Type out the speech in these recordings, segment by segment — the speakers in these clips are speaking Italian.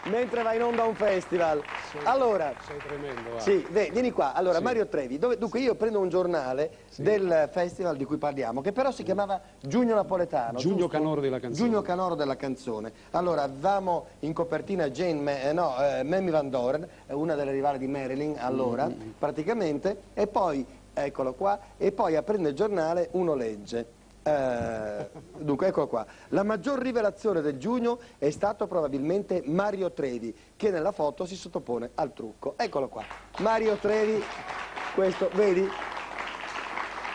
Mentre va in onda un festival. Allora, sei tremendo, sì, vieni qua. Allora, sì. Mario Trevi, dunque io prendo un giornale del festival di cui parliamo, che però si chiamava Giugno Napoletano. Giugno Canoro della canzone. Giugno Canoro della canzone. Allora, avevamo in copertina Mamie Van Doren, una delle rivali di Marilyn allora, praticamente, e poi, eccolo qua, e poi aprendo il giornale uno legge. Dunque eccolo qua, la maggior rivelazione del giugno è stato probabilmente Mario Trevi, che nella foto si sottopone al trucco. Eccolo qua, Mario Trevi, questo, vedi?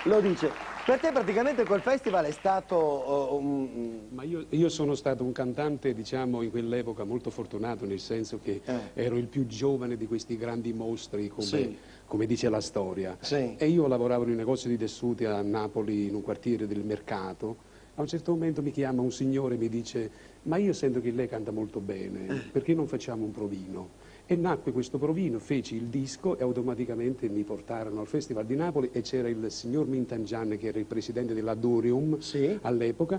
Lo dice. Per te praticamente quel festival è stato Ma io sono stato un cantante, diciamo, in quell'epoca molto fortunato, nel senso che ero il più giovane di questi grandi mostri, come dice la storia. Sì. E io lavoravo in un negozio di tessuti a Napoli, in un quartiere del Mercato. A un certo momento mi chiama un signore e mi dice: ma io sento che lei canta molto bene, perché non facciamo un provino? E nacque questo provino, feci il disco e automaticamente mi portarono al Festival di Napoli e c'era il signor Mintangian, che era il presidente dell'Adorium all'epoca,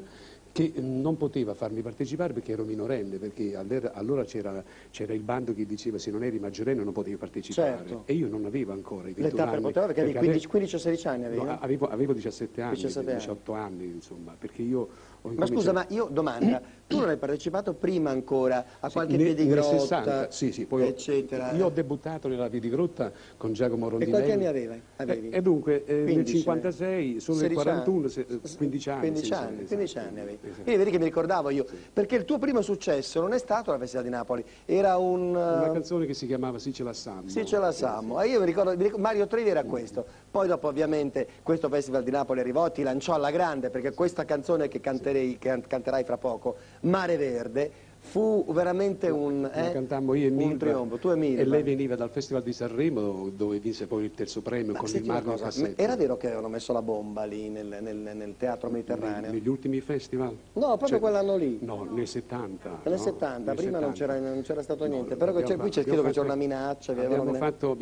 che non poteva farmi partecipare perché ero minorenne, perché allora c'era il bando che diceva se non eri maggiorenne non potevi partecipare. Certo. E io non avevo ancora i 21 l'età anni. per poter, perché avevi 15 o 16 anni avevi? No, avevo 17 anni, 17 18 anni, insomma, perché io ho Ma scusa, ma io domanda, tu non hai partecipato prima ancora a qualche nel piedigrotta, 60, sì, poi eccetera? Io ho debuttato nella piedigrotta con Giacomo Rondinelli. E quanti anni avevi? E dunque, 15, nel 56, solo nel 41, 15 anni. 15 anni, 15 esatto. anni avevi. Esatto. Quindi vedi che mi ricordavo io, perché il tuo primo successo non è stato la Festival di Napoli, era una canzone che si chiamava Sì ce la Sammo. Sì ce la Sammo. E io mi ricordo, Mario Trevi era questo. Poi dopo ovviamente questo Festival di Napoli arrivò, ti lanciò alla grande, perché questa canzone che canterai fra poco, Mare Verde, fu veramente un cantammo io e Milva, un trionfo. Tu e Milva. E lei veniva dal Festival di Sanremo, dove vinse poi il terzo premio con il Marco Cassetto. Era vero che avevano messo la bomba lì nel teatro mediterraneo? Negli ultimi festival? No, proprio quell'anno lì. No, nel 70. Nel 70, prima 70. non c'era stato niente, No, però qui c'è scritto che c'era una minaccia. Abbiamo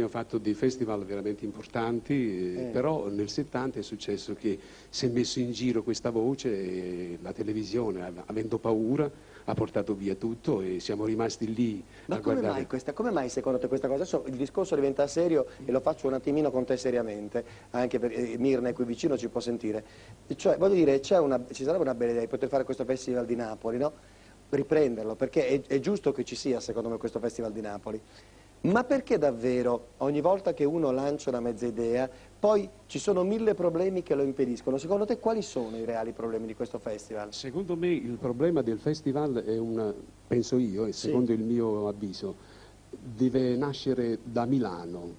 fatto dei festival veramente importanti, però nel 70 è successo che si è messo in giro questa voce e la televisione, avendo paura, ha portato via tutto e siamo rimasti lì a guardare. Ma come mai secondo te questa cosa? Adesso il discorso diventa serio e lo faccio un attimino con te seriamente, anche perché Mirna è qui vicino, ci può sentire. Cioè, voglio dire, ci sarebbe una bella idea di poter fare questo Festival di Napoli, no? Riprenderlo, perché è giusto che ci sia, secondo me, questo Festival di Napoli. Ma perché davvero ogni volta che uno lancia una mezza idea, poi ci sono 1000 problemi che lo impediscono? Secondo te quali sono i reali problemi di questo festival? Secondo me il problema del festival è penso io, e secondo il mio avviso, deve nascere da Milano,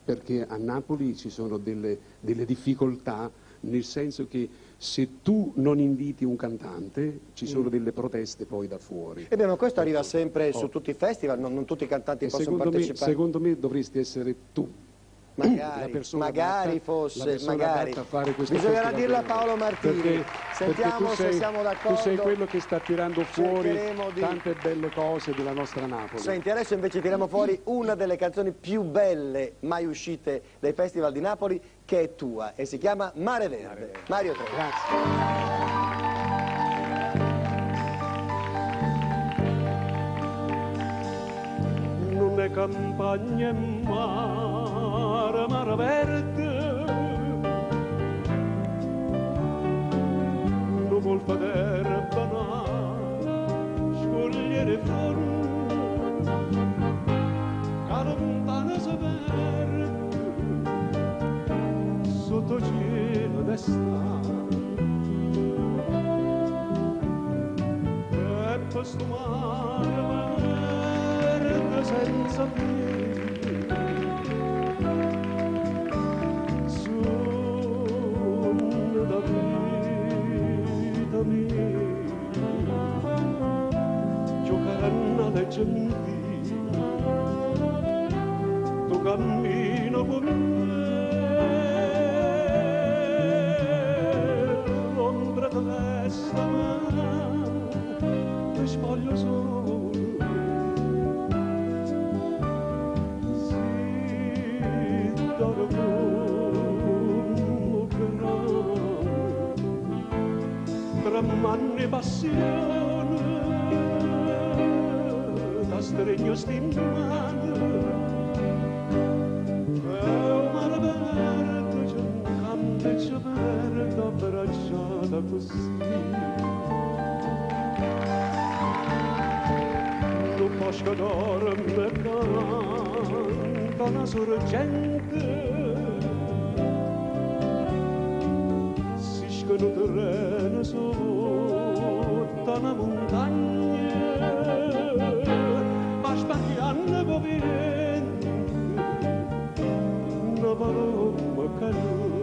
perché a Napoli ci sono delle difficoltà, nel senso che se tu non inviti un cantante ci sono delle proteste poi da fuori. E beh, ma questo arriva sempre su tutti i festival, non tutti i cantanti possono partecipare. Secondo me dovresti essere tu. Magari fosse, magari. Bisognerà dirlo a Paolo Martini. Sentiamo se siamo d'accordo. Tu sei quello che sta tirando fuori tante belle cose della nostra Napoli. Senti, adesso invece tiriamo fuori una delle canzoni più belle mai uscite dai festival di Napoli, che è tua, e si chiama Mare Verde. Mario Trevi. Grazie. Non è campagna e mare verde, non vuol vedere banale, scogliere fuori, cara montana si perde, sotto cielo d'estate, e questo mare verde senza fine, tu cammino con me, l'ombra che resta ti spoglio solo, sì, dormo tra manni passione, stregno stimato e un mare verde c'è un candeggio verde abbracciata così un bosco d'oro me canta una sorgente che non terreno sotto una montagna ma sbagliando poveri una paloma calore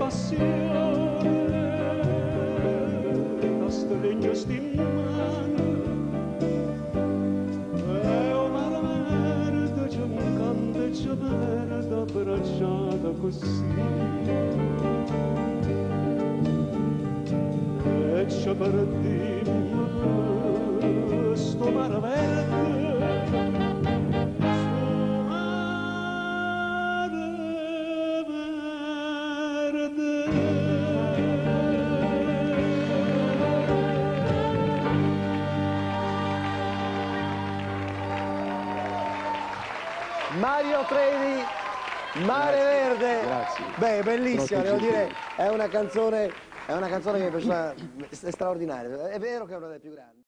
passione da stregno stimmano e un mare verde c'è un candeggio verde abbracciata così e c'è per dirmi sto mare verde Mario Trevi, Mare Verde. Grazie. Beh, bellissima, devo Troppo dire, è una canzone che mi è piaciuta, è straordinaria. È vero che è una delle più grandi.